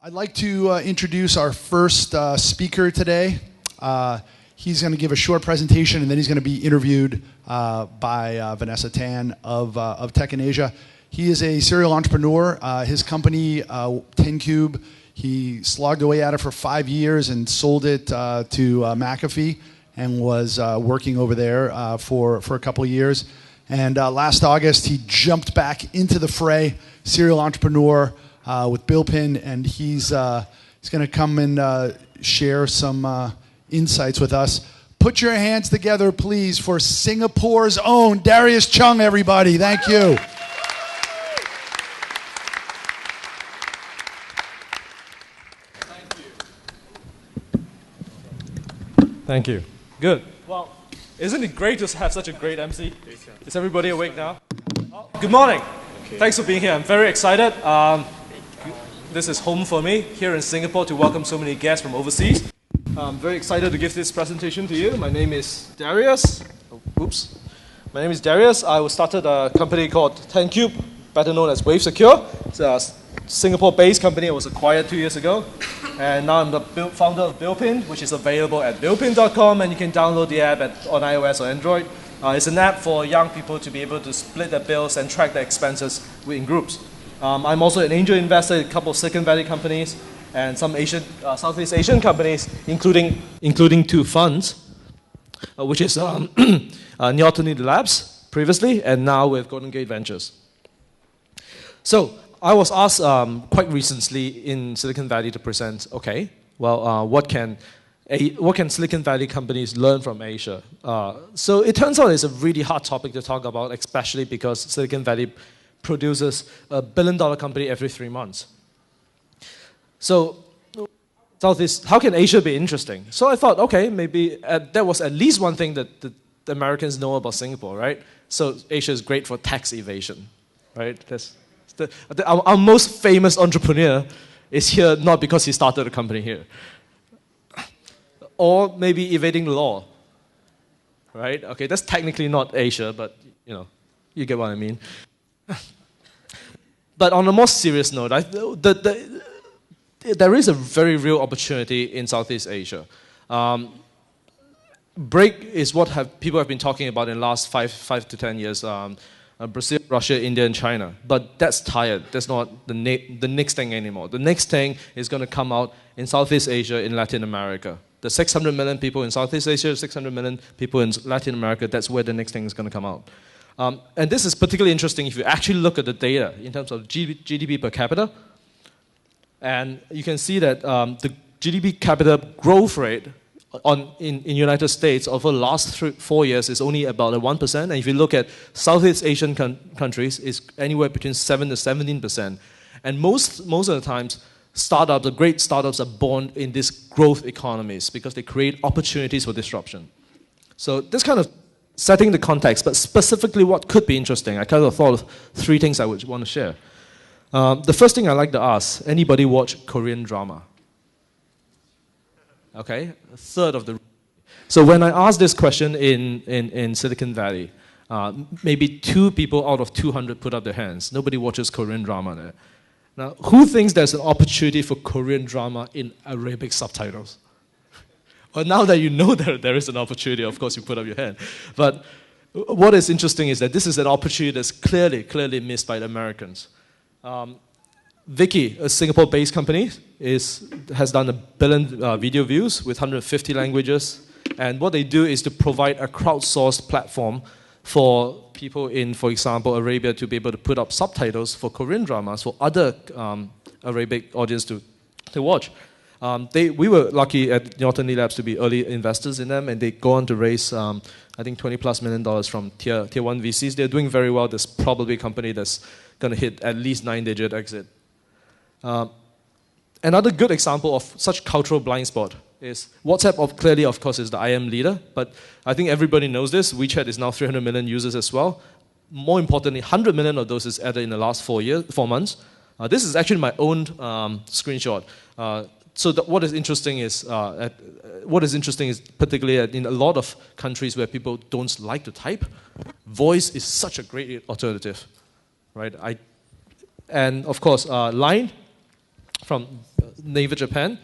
I'd like to introduce our first speaker today. He's going to give a short presentation, and then he's going to be interviewed by Vanessa Tan of Tech in Asia. He is a serial entrepreneur. His company, tenCube, he slogged away at it for 5 years and sold it to McAfee and was working over there for a couple of years. And last August, he jumped back into the fray, serial entrepreneur with BillPin, and he's going to come and share some insights with us. Put your hands together, please, for Singapore's own Darius Cheung, everybody. Thank you. Thank you. Good. Well, isn't it great to have such a great MC? Is everybody awake now? Good morning. Thanks for being here. I'm very excited. This is home for me here in Singapore to welcome so many guests from overseas. I'm very excited to give this presentation to you. My name is Darius. My name is Darius. I started a company called tenCube, better known as Wave Secure. It's a Singapore-based company. It was acquired 2 years ago. And now I'm the founder of BillPin, which is available at billpin.com, and you can download the app on iOS or Android. It's an app for young people to be able to split their bills and track their expenses in groups. I'm also an angel investor in a couple of Silicon Valley companies and some Southeast Asian companies, including two funds, which is Untitled Labs previously, and now with Golden Gate Ventures. So I was asked quite recently in Silicon Valley to present, okay, well, what can Silicon Valley companies learn from Asia? So it turns out it's a really hard topic to talk about, especially because Silicon Valley produces a billion-dollar company every 3 months. So how can Asia be interesting? So I thought, okay, maybe there was at least one thing that the Americans know about Singapore, right? So Asia is great for tax evasion, right? Our most famous entrepreneur is here not because he started a company here. Or maybe evading the law, right? Okay, that's technically not Asia, but you get what I mean. But on a more serious note, there is a very real opportunity in Southeast Asia. BRIC is what people have been talking about in the last 5 to 10 years. Brazil, Russia, India, and China. But that's tired. That's not the next thing anymore. The next thing is going to come out in Southeast Asia, in Latin America. The 600 million people in Southeast Asia, 600 million people in Latin America, that's where the next thing is going to come out. And this is particularly interesting if you actually look at the data in terms of GDP per capita. And you can see that the GDP capita growth rate in United States over the last 4 years is only about 1%. And if you look at Southeast Asian countries, it's anywhere between 7 to 17%. And most of the times, the great startups are born in these growth economies because they create opportunities for disruption. So this kind of setting the context, but specifically what could be interesting, I kind of thought of 3 things I would want to share. The first thing I like to ask, anybody watch Korean drama? Okay, a third of the... So when I asked this question in Silicon Valley, maybe 2 people out of 200 put up their hands. Nobody watches Korean drama there. Now, who thinks there's an opportunity for Korean drama in Arabic subtitles? Well, now that you know that there is an opportunity, of course you put up your hand. But what is interesting is that this is an opportunity that's clearly missed by the Americans. Viki, a Singapore-based company, has done 1 billion video views with 150 languages. And what they do is to provide a crowdsourced platform for people in, for example, Arabia to be able to put up subtitles for Korean dramas for other Arabic audience to watch. We were lucky at Untitled Labs to be early investors in them, and they go on to raise, I think, $20+ million from tier 1 VCs. They're doing very well. There's probably a company that's going to hit at least 9-digit exit. Another good example of such cultural blind spot is WhatsApp, clearly, of course, is the IM leader, but I think everybody knows this. WeChat is now 300 million users as well. More importantly, 100 million of those is added in the last 4 months. This is actually my own screenshot. So what is interesting is particularly in a lot of countries where people don't like to type, voice is such a great alternative, right? And of course, Line from Naver Japan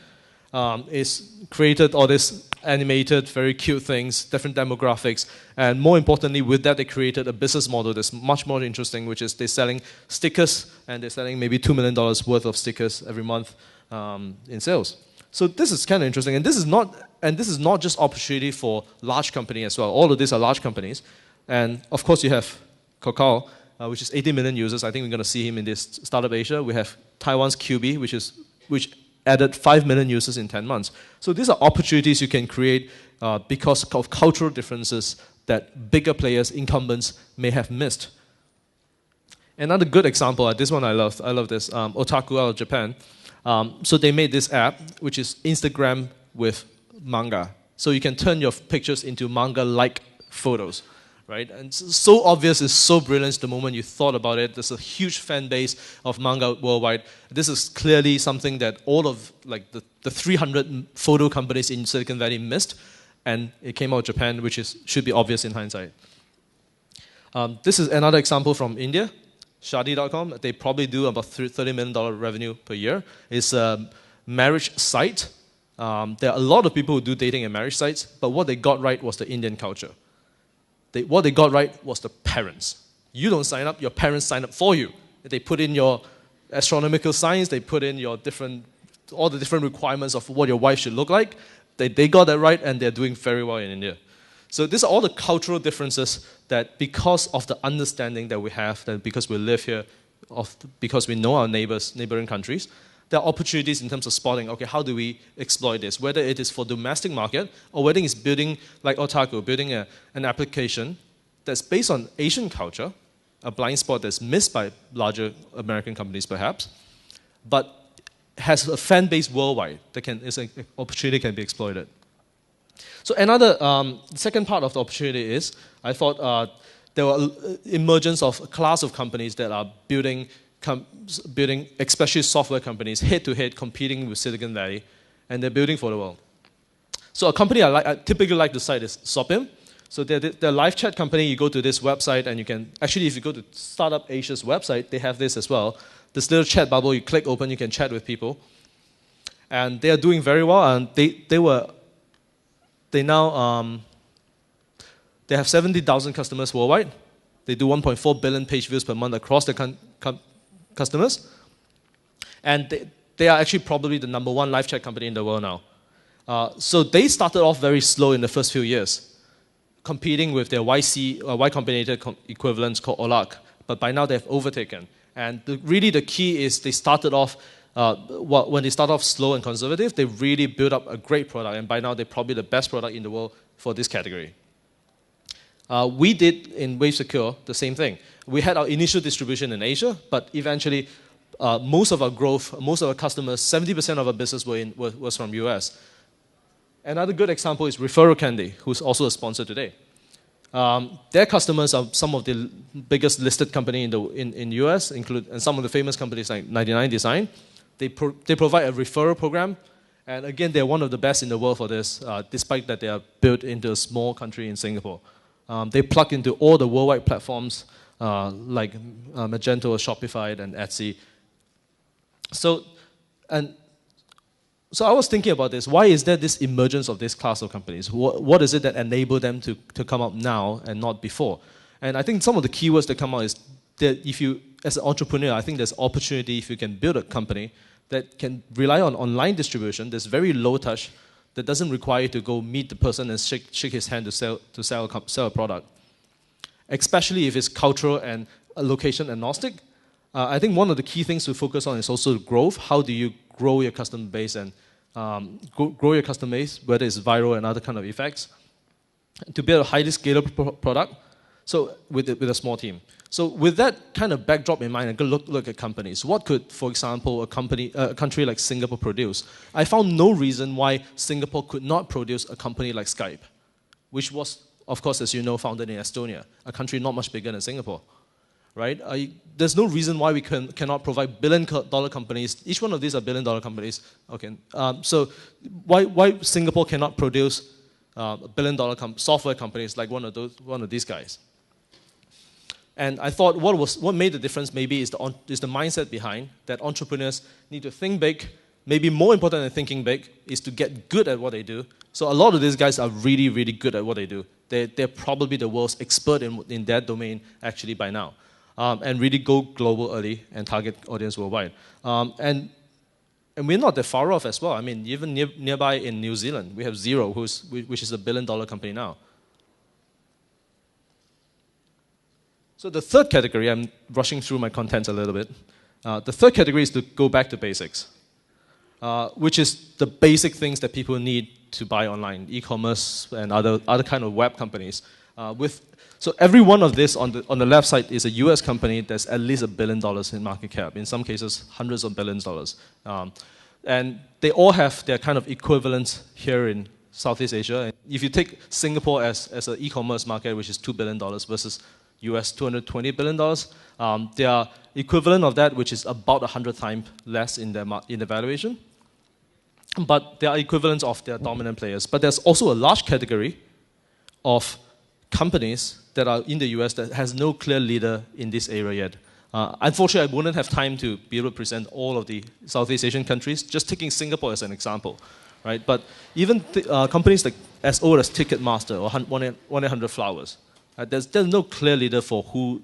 is created all these animated, very cute things, different demographics, and more importantly, with that they created a business model that's much more interesting, which is they're selling stickers, and they're selling maybe $2 million worth of stickers every month in sales. So this is kind of interesting, and this is not just opportunity for large companies as well. All of these are large companies, and of course you have Kakao, which is 80 million users. I think we're going to see him in this Startup Asia. We have Taiwan's QB, which added 5 million users in 10 months. So these are opportunities you can create because of cultural differences that bigger players, incumbents, may have missed. Another good example, this one I love this, Otaku out of Japan. So they made this app, which is Instagram with manga. So you can turn your pictures into manga-like photos, right? And it's so obvious, it's so brilliant the moment you thought about it. There's a huge fan base of manga worldwide. This is clearly something that all of like the 300 photo companies in Silicon Valley missed, and it came out of Japan, which should be obvious in hindsight. This is another example from India. Shadi.com, they probably do about $30 million revenue per year. It's a marriage site. There are a lot of people who do dating and marriage sites, but what they got right was the Indian culture. What they got right was the parents. You don't sign up, your parents sign up for you. They put in your astronomical signs, they put in your all the different requirements of what your wife should look like. They got that right, and they're doing very well in India. So these are all the cultural differences that because of the understanding that we have, that because we live here, because we know our neighboring countries, there are opportunities in terms of spotting, okay, how do we exploit this? Whether it is for domestic market or whether it's building, like Otaku, building an application that's based on Asian culture, a blind spot that's missed by larger American companies perhaps, but has a fan base worldwide that is an opportunity can be exploited. So another, second part of the opportunity is, I thought there were emergence of a class of companies that are building, especially software companies, head-to-head competing with Silicon Valley, and they're building for the world. So a company I typically like to cite is Sopim. So they're a live chat company. You go to this website, and you can, actually if you go to Startup Asia's website, they have this as well. This little chat bubble, you click open, you can chat with people. And they are doing very well, and they have 70,000 customers worldwide. They do 1.4 billion page views per month across the customers. And they are actually probably the #1 live chat company in the world now. So they started off very slow in the first few years, competing with their Y Combinator equivalents called Olak. But by now they've overtaken. And really the key is they started off when they start off slow and conservative, they really build up a great product, and by now they're probably the best product in the world for this category. We did in Wave Secure the same thing. We had our initial distribution in Asia, but eventually most of our growth, most of our customers, 70% of our business was from US. Another good example is Referral Candy, who's also a sponsor today. Their customers are some of the biggest listed company in US, and some of the famous companies like 99 Design. They provide a referral program, and again, they're one of the best in the world for this, despite that they are built into a small country in Singapore. They plug into all the worldwide platforms like Magento or Shopify and Etsy. So I was thinking about this. Why is there this emergence of this class of companies? What is it that enabled them to come up now and not before? And I think some of the keywords that come out is that if you, as an entrepreneur, I think there's opportunity if you can build a company that can rely on online distribution, that's very low touch, that doesn't require you to go meet the person and shake his hand to sell a product. Especially if it's cultural and location agnostic. I think one of the key things to focus on is also growth. How do you grow your customer base and grow your customer base, whether it's viral and other kind of effects, to build a highly scalable product. So with a small team. So with that kind of backdrop in mind, I go look at companies. What could, for example, a country like Singapore produce? I found no reason why Singapore could not produce a company like Skype, which was, of course, as you know, founded in Estonia, a country not much bigger than Singapore, right? There's no reason why we cannot provide billion-dollar companies. Each one of these are billion-dollar companies. Okay, so why Singapore cannot produce billion-dollar software companies like one of these guys? And I thought what made the difference maybe is the mindset behind that entrepreneurs need to think big, maybe more important than thinking big is to get good at what they do. So a lot of these guys are really, really good at what they do. They're probably the world's expert in their domain actually by now. And really go global early and target audience worldwide. And we're not that far off as well. I mean, even nearby in New Zealand, we have Xero, which is a $1 billion company now. So the third category, I'm rushing through my content a little bit. The third category is to go back to basics, which is the basic things that people need to buy online, e-commerce and other kind of web companies. So every one of this on the left side is a US company that's at least $1 billion in market cap, in some cases hundreds of billions of dollars. And they all have their kind of equivalents here in Southeast Asia. And if you take Singapore as an e-commerce market, which is $2 billion versus US $220 billion, their equivalent of that, which is about 100 times less in the valuation. But they are equivalents of their dominant players. But there's also a large category of companies that are in the US that has no clear leader in this area yet. Unfortunately, I wouldn't have time to be able to present all of the Southeast Asian countries, just taking Singapore as an example, right? But even companies like as old as Ticketmaster or 1-800-Flowers, there's no clear leader for who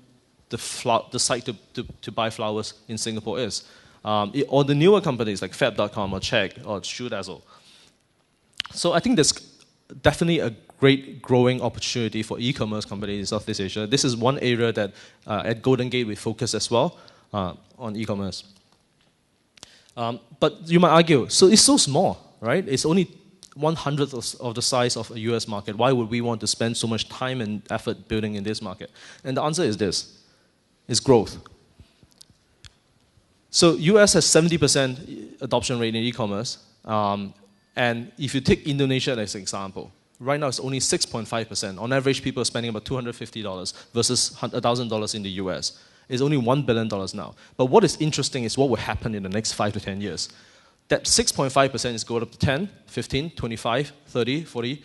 the site to buy flowers in Singapore is. Or the newer companies like Fab.com or Check or Shoedazzle. So I think there's definitely a great growing opportunity for e-commerce companies in Southeast Asia. This is one area that at Golden Gate we focus as well on e-commerce. But you might argue, so it's so small, right? It's only 1/100th of the size of a US market. Why would we want to spend so much time and effort building in this market? And the answer is this, is growth. So US has 70% adoption rate in e-commerce. And if you take Indonesia as an example, right now it's only 6.5%. On average, people are spending about $250 versus $1,000 in the US. It's only $1 billion now. But what is interesting is what will happen in the next 5 to 10 years. That 6.5% is going up to 10, 15, 25, 30, 40,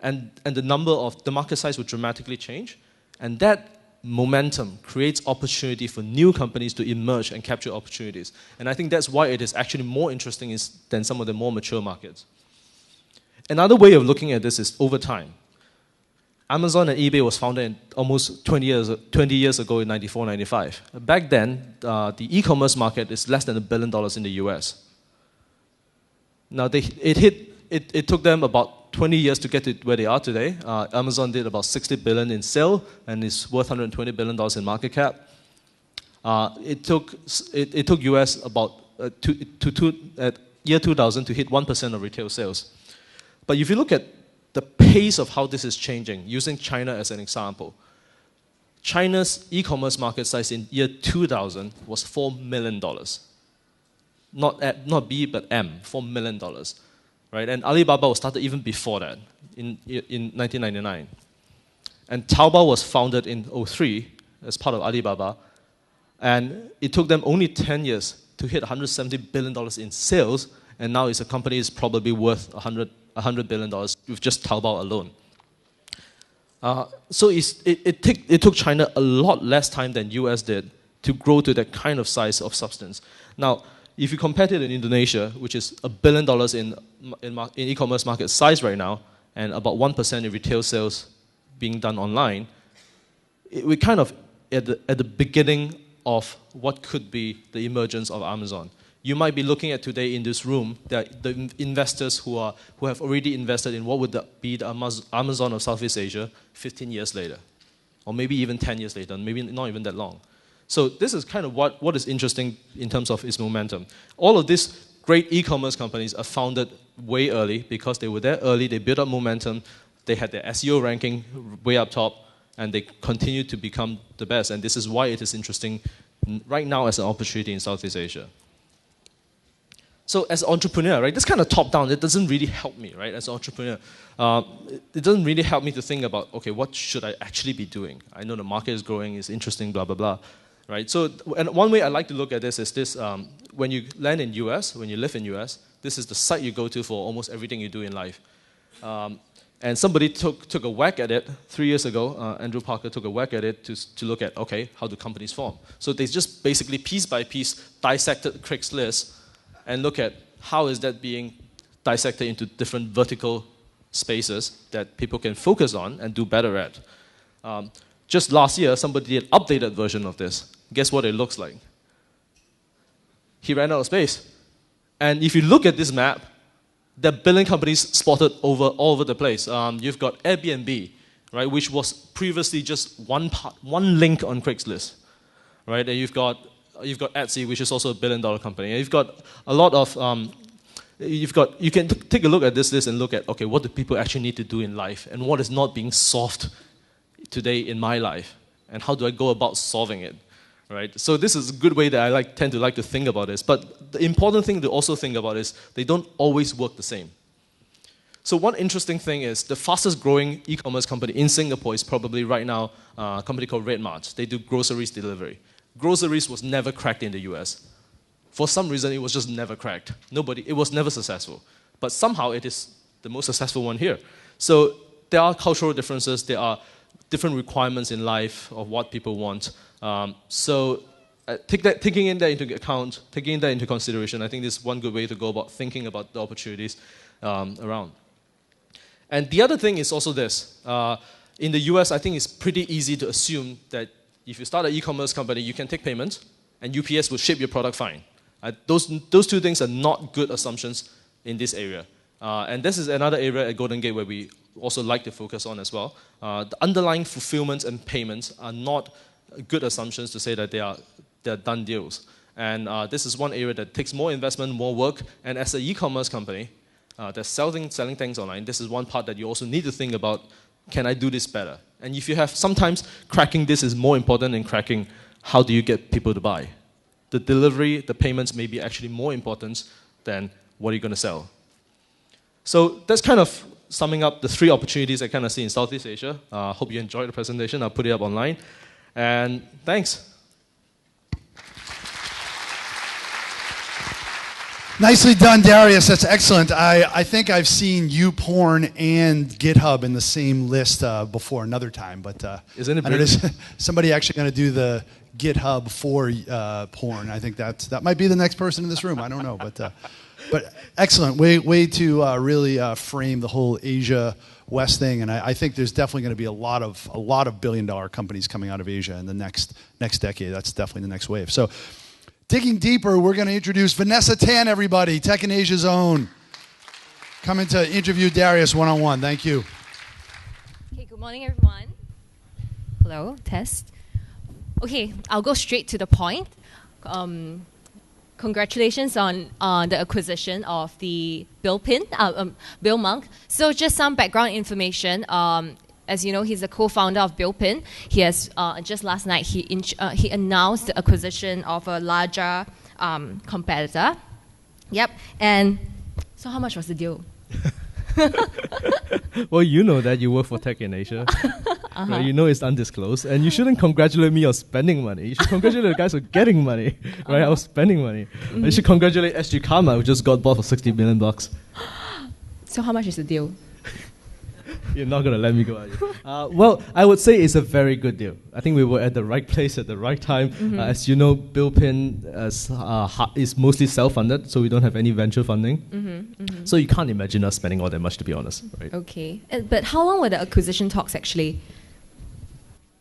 and the market size will dramatically change. And that momentum creates opportunity for new companies to emerge and capture opportunities. And I think that's why it is actually more interesting than some of the more mature markets. Another way of looking at this is over time. Amazon and eBay was founded almost 20 years ago in 94, 95. Back then, the e-commerce market is less than $1 billion in the US. Now, it took them about 20 years to get to where they are today. Amazon did about $60 billion in sale and is worth $120 billion in market cap. It took US about at year 2000 to hit 1% of retail sales. But if you look at the pace of how this is changing, using China as an example, China's e-commerce market size in year 2000 was $4 million. Not B, but M, $4 million. Right? And Alibaba was started even before that, in 1999. And Taobao was founded in 2003 as part of Alibaba. And it took them only 10 years to hit $170 billion in sales, and now it's a company is probably worth $100 billion with just Taobao alone. So it took China a lot less time than US did to grow to that kind of size of substance. Now, if you compare it to Indonesia, which is $1 billion in e-commerce market size right now, and about 1% in retail sales being done online, we're kind of at the beginning of what could be the emergence of Amazon. You might be looking at today in this room that the investors who have already invested in what would be the Amazon of Southeast Asia 15 years later, or maybe even 10 years later, maybe not even that long. So this is kind of what is interesting in terms of its momentum. All of these great e-commerce companies are founded way early because they were there early, they built up momentum, they had their SEO ranking way up top, and they continue to become the best. And this is why it is interesting right now as an opportunity in Southeast Asia. So as an entrepreneur, right, this kind of top-down, it doesn't really help me, right, as an entrepreneur. It doesn't really help me to think about, okay, what should I actually be doing? I know the market is growing, it's interesting, blah, blah, blah. Right? So and one way I like to look at this is this, when you land in US, when you live in US, this is the site you go to for almost everything you do in life. And somebody took a whack at it 3 years ago, Andrew Parker took a whack at it to look at, okay, how do companies form? So they just basically piece by piece dissected Craigslist and look at how is that being dissected into different vertical spaces that people can focus on and do better at. Just last year, somebody did an updated version of this. Guess what it looks like? He ran out of space. And if you look at this map, there are billion companies spotted all over the place. You've got Airbnb, right, which was previously just one link on Craigslist, right? And you've got Etsy, which is also a billion-dollar company. And you've got a lot of you can take a look at this list and look at, okay, what do people actually need to do in life, and what is not being solved today in my life, and how do I go about solving it, right? So this is a good way that I tend to like to think about this. But the important thing to also think about is they don't always work the same. So one interesting thing is the fastest growing e-commerce company in Singapore is probably right now a company called Redmart. They do groceries delivery. Groceries was never cracked in the US. For some reason, it was just never cracked. It was never successful. But somehow it is the most successful one here. So there are cultural differences. There are different requirements in life of what people want. Taking that into account, taking that into consideration, I think this is one good way to go about thinking about the opportunities around. And the other thing is also this. In the US, I think it's pretty easy to assume that if you start an e-commerce company, you can take payments, and UPS will ship your product fine. Those two things are not good assumptions in this area. And this is another area at Golden Gate where we also like to focus on as well. The underlying fulfillment and payments are not good assumptions to say that they're done deals. And this is one area that takes more investment, more work. And as an e-commerce company that's selling things online, this is one part that you also need to think about, can I do this better? And if you have, sometimes cracking this is more important than cracking how do you get people to buy. The delivery, the payments may be actually more important than what are you going to sell. So that's kind of summing up the three opportunities I kind of see in Southeast Asia. Hope you enjoyed the presentation. I'll put it up online. And thanks. Nicely done, Darius. That's excellent. I think I've seen YouPorn and GitHub in the same list before another time, but isn't it brilliant? Somebody actually going to do the GitHub for porn. I think that might be the next person in this room. I don't know, but excellent way to really frame the whole Asia West thing. And I think there's definitely going to be a lot of billion-dollar companies coming out of Asia in the next decade. That's definitely the next wave. So, digging deeper, we're going to introduce Vanessa Tan, everybody, Tech in Asia's own, coming to interview Darius one-on-one. Thank you. Okay, good morning, everyone. Hello, test. Okay, I'll go straight to the point. Congratulations on the acquisition of the BillPin, Bill Monk. So just some background information. As you know, he's a co-founder of BillPin. He has just last night he announced the acquisition of a larger competitor. Yep. And so, how much was the deal? Well, you know that you work for Tech in Asia. Right? You know it's undisclosed, and you shouldn't congratulate me on spending money. You should congratulate the guys for getting money. Right? I was spending money. Mm-hmm. You should congratulate SG Karma, who just got bought for $60 million. So, how much is the deal? You're not going to let me go, are you? Well, I would say it's a very good deal. I think we were at the right place at the right time. Mm-hmm. As you know, BillPin is mostly self-funded, so we don't have any venture funding. Mm-hmm, mm-hmm. So you can't imagine us spending all that much, to be honest. Right? Okay. But how long were the acquisition talks actually?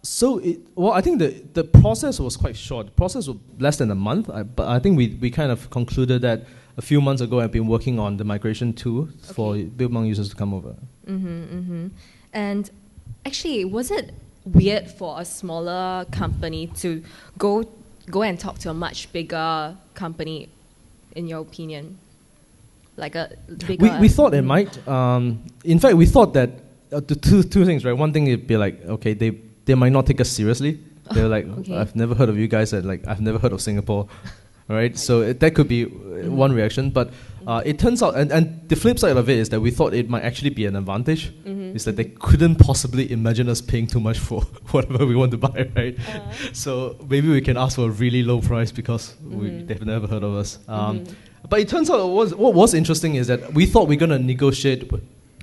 So, I think the process was quite short. The process was less than a month, but I think we kind of concluded that a few months ago I've been working on the migration tool for BillPin users to come over. Mm-hmm, mm-hmm. And actually, was it weird for a smaller company to go and talk to a much bigger company, in your opinion? Like a bigger... We thought it might. In fact, we thought that two things, right? One thing it'd be like, okay, they might not take us seriously. They're like, okay. I've never heard of you guys, and like I've never heard of Singapore. Right, so that could be one reaction, but it turns out, and the flip side of it is that we thought it might actually be an advantage. Mm-hmm. Is that they couldn't possibly imagine us paying too much for whatever we want to buy, right? So maybe we can ask for a really low price because they've never heard of us. But it turns out what was interesting is that we thought we're going to negotiate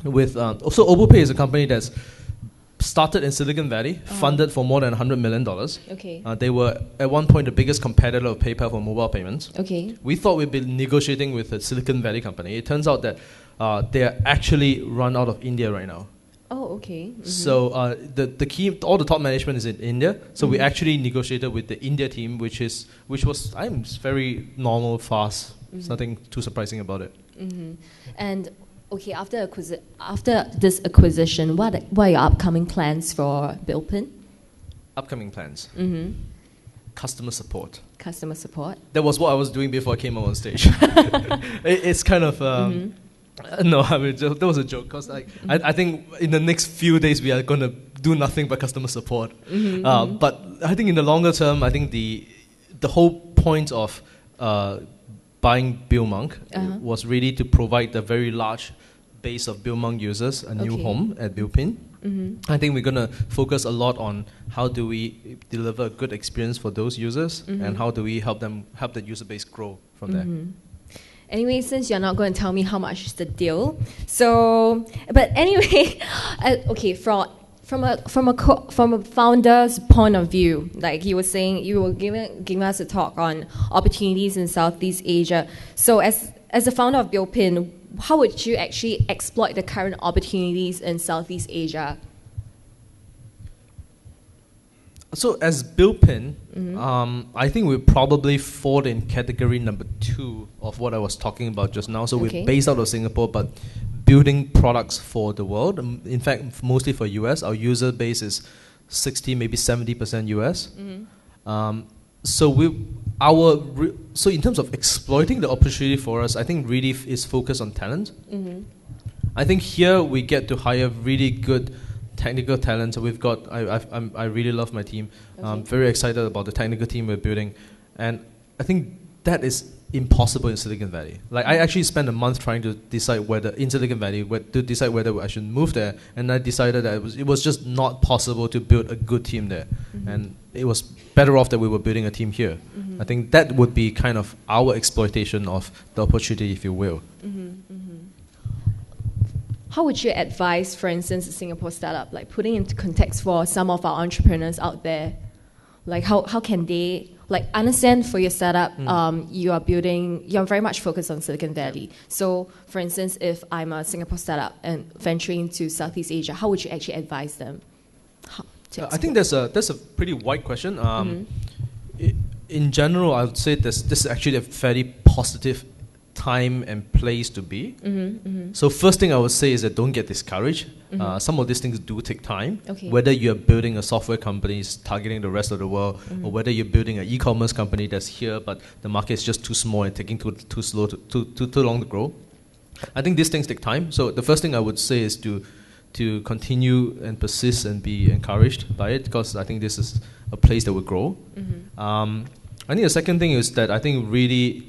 with. So OboPay is a company that's started in Silicon Valley, funded for more than $100 million. Okay. They were at one point the biggest competitor of PayPal for mobile payments. Okay. We thought we'd be negotiating with a Silicon Valley company. It turns out that they are actually run out of India right now. Oh, okay. Mm-hmm. So the key, all the top management is in India. So we actually negotiated with the India team, which was very normal, fast. There's nothing too surprising about it. And okay, after this acquisition, what are your upcoming plans for BillPin? Upcoming plans. Customer support. Customer support. That was what I was doing before I came up on stage. It's kind of no, I mean that was a joke because I think in the next few days we are going to do nothing but customer support. But I think in the longer term, I think the whole point of buying BillMonk was really to provide the very large base of BillMonk users a new home at BillPin. I think we're going to focus a lot on how do we deliver a good experience for those users and how do we help the user base grow from there. Anyway, since you're not going to tell me how much is the deal, so but anyway, okay, from a founder's point of view, like you were saying, you were giving us a talk on opportunities in Southeast Asia. So as a founder of BillPin, how would you actually exploit the current opportunities in Southeast Asia? So as BillPin, I think we probably fall in category number 2 of what I was talking about just now. So we're based out of Singapore, but building products for the world. In fact, mostly for US. Our user base is 60, maybe 70% US. So in terms of exploiting the opportunity for us, I think really is focused on talent. I think here we get to hire really good technical talent. So we've got, I really love my team. I'm very excited about the technical team we're building. And I think that is impossible in Silicon Valley. Like I actually spent a month trying to decide whether I should move there. And I decided that it was just not possible to build a good team there. And it was better off that we were building a team here. I think that would be kind of our exploitation of the opportunity, if you will. How would you advise, for instance, a Singapore startup, like putting into context for some of our entrepreneurs out there? Like how can they understand for your startup, you're very much focused on Silicon Valley. So for instance, if I'm a Singapore startup and venturing into Southeast Asia, how would you actually advise them? I think that's a pretty wide question. In general, I would say this is actually a fairly positive time and place to be. So first thing I would say is that don't get discouraged. Some of these things do take time. Whether you're building a software company targeting the rest of the world, or whether you're building an e-commerce company that's here but the market is just too small and taking too long to grow. I think these things take time. So the first thing I would say is to continue and persist and be encouraged by it, because I think this is a place that will grow. I think the second thing is that I think really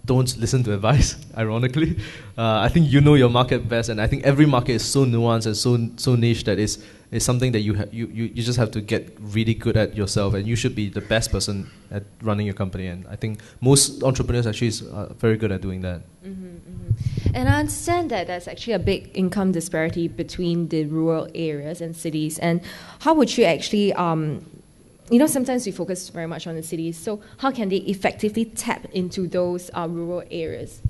don't listen to advice, ironically. I think you know your market best, and I think every market is so nuanced and so niche that it's something that you just have to get really good at yourself, and you should be the best person at running your company. And I think most entrepreneurs actually are very good at doing that. And I understand that there's actually a big income disparity between the rural areas and cities. And how would you actually sometimes we focus very much on the cities. So how can they effectively tap into those rural areas,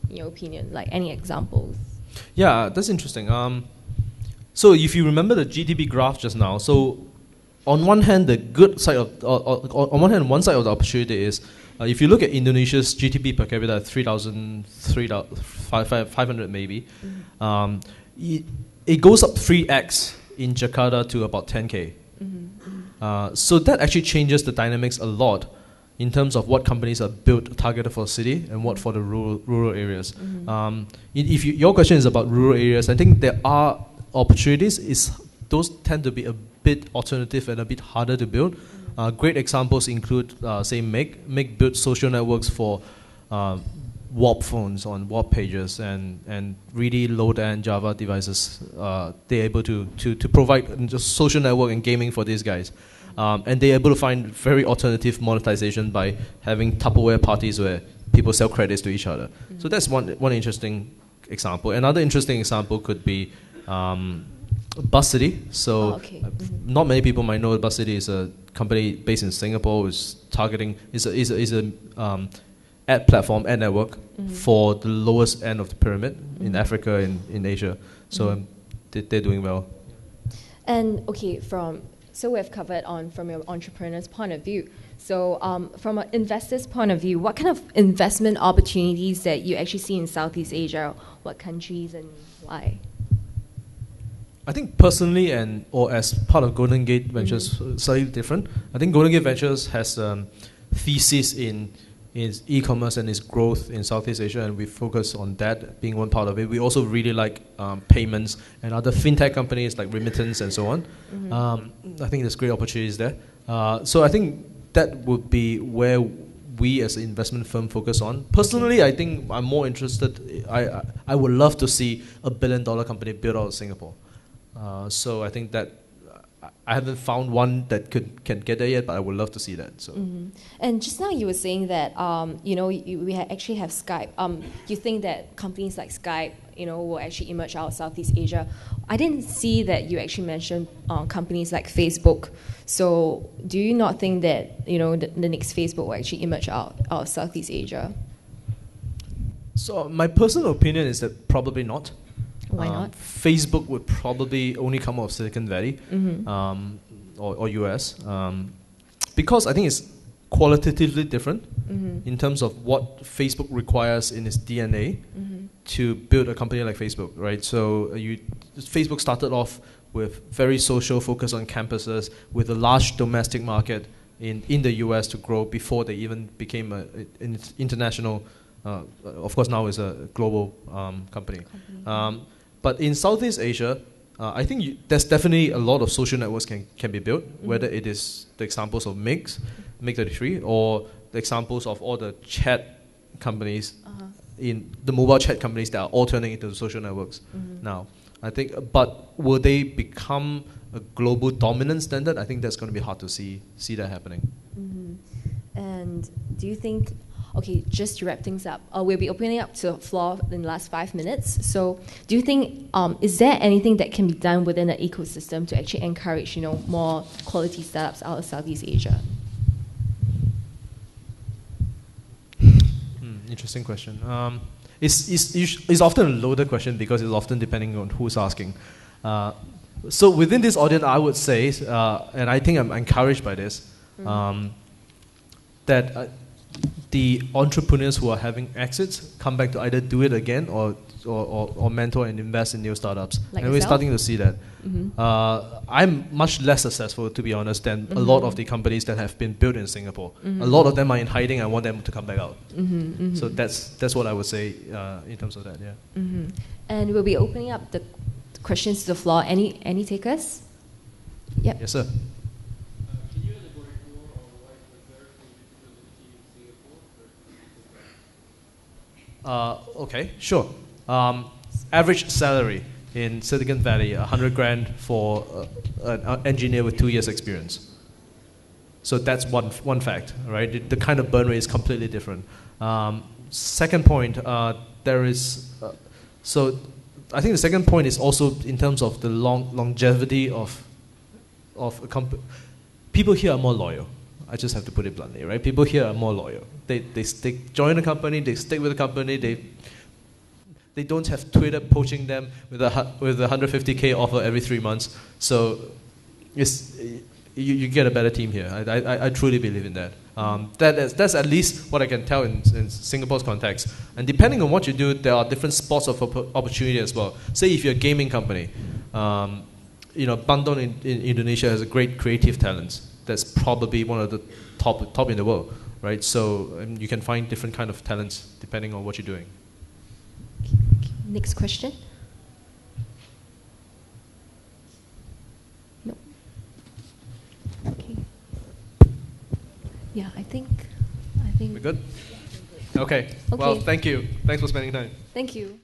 in your opinion? Like any examples? Yeah, that's interesting. So if you remember the GDP graph just now, so on one hand, the good side of one side of the opportunity is if you look at Indonesia's GDP per capita at 3,500 maybe, it goes up 3x in Jakarta to about 10K. So that actually changes the dynamics a lot in terms of what companies are built targeted for city and what for the rural areas. If your question is about rural areas, I think there are opportunities. Those tend to be a bit alternative and a bit harder to build. Great examples include, say, Make built social networks for warp phones on warp pages and really low-end Java devices. They're able to provide just social network and gaming for these guys. And they're able to find very alternative monetization by having Tupperware parties where people sell credits to each other. So that's one interesting example. Another interesting example could be Bus City. So okay. not many people might know Bus City is a company based in Singapore. Is targeting is a ad platform, ad network for the lowest end of the pyramid in Africa and in Asia. So they're doing well. And okay, so we've covered from your entrepreneur's point of view. So from an investor's point of view, what kind of investment opportunities that you actually see in Southeast Asia? What countries and why? I think personally or as part of Golden Gate Ventures, slightly different. I think Golden Gate Ventures has thesis in e-commerce and its growth in Southeast Asia, and we focus on that being one part of it. We also really like payments and other fintech companies like remittance and so on. I think there's great opportunities there. So I think that would be where we as an investment firm focus on. Personally, I think I'm more interested. I would love to see a $1 billion company built out of Singapore. So I think that I haven't found one that can get there yet, but I would love to see that. So. And just now you were saying that we actually have Skype. You think that companies like Skype will actually emerge out of Southeast Asia? I didn't see that you actually mentioned companies like Facebook. So do you not think that the next Facebook will actually emerge out of Southeast Asia? So my personal opinion is that probably not. Why not? Facebook would probably only come out of Silicon Valley or US because I think it's qualitatively different in terms of what Facebook requires in its DNA to build a company like Facebook, right? So Facebook started off with very social, focus on campuses, with a large domestic market in the US to grow before they even became an international. Of course, now is a global company. But in Southeast Asia, I think there's definitely a lot of social networks can be built, whether it is the examples of Make33, or the examples of all the chat companies, in the mobile chat companies that are all turning into social networks now. I think, but will they become a global dominant standard? I think that's going to be hard to see that happening. And do you think? Okay, just to wrap things up, we'll be opening up to the floor in the last 5 minutes. So do you think, is there anything that can be done within the ecosystem to actually encourage, more quality startups out of Southeast Asia? Interesting question. It's often a loaded question because it's often depending on who's asking. So within this audience, I would say, and I think I'm encouraged by this, that the entrepreneurs who are having exits come back to either do it again or mentor and invest in new startups. Like and we're starting to see that. I'm much less successful, to be honest, than a lot of the companies that have been built in Singapore. A lot of them are in hiding. I want them to come back out. So that's what I would say in terms of that. Yeah. And we'll be opening up the questions to the floor. Any takers? Yep. Yes, sir. Okay, sure. Average salary in Silicon Valley, 100 grand for an engineer with 2 years experience. So that's one fact, right? The kind of burn rate is completely different. Second point, there is, so I think the second point is also in terms of the longevity of a company. People here are more loyal. I just have to put it bluntly, right? People here are more loyal. They join the company, they stick with the company, they don't have Twitter poaching them with a 150K offer every 3 months. So you get a better team here. I truly believe in that. That's at least what I can tell in Singapore's context. And depending on what you do, there are different spots of opportunity as well. Say if you're a gaming company, Bandung in Indonesia has a great creative talents. That's probably one of the top in the world, right? So you can find different kind of talents depending on what you're doing. Next question. No. Okay. Yeah, I think. We're good? Okay. Well, thank you. Thanks for spending time. Thank you.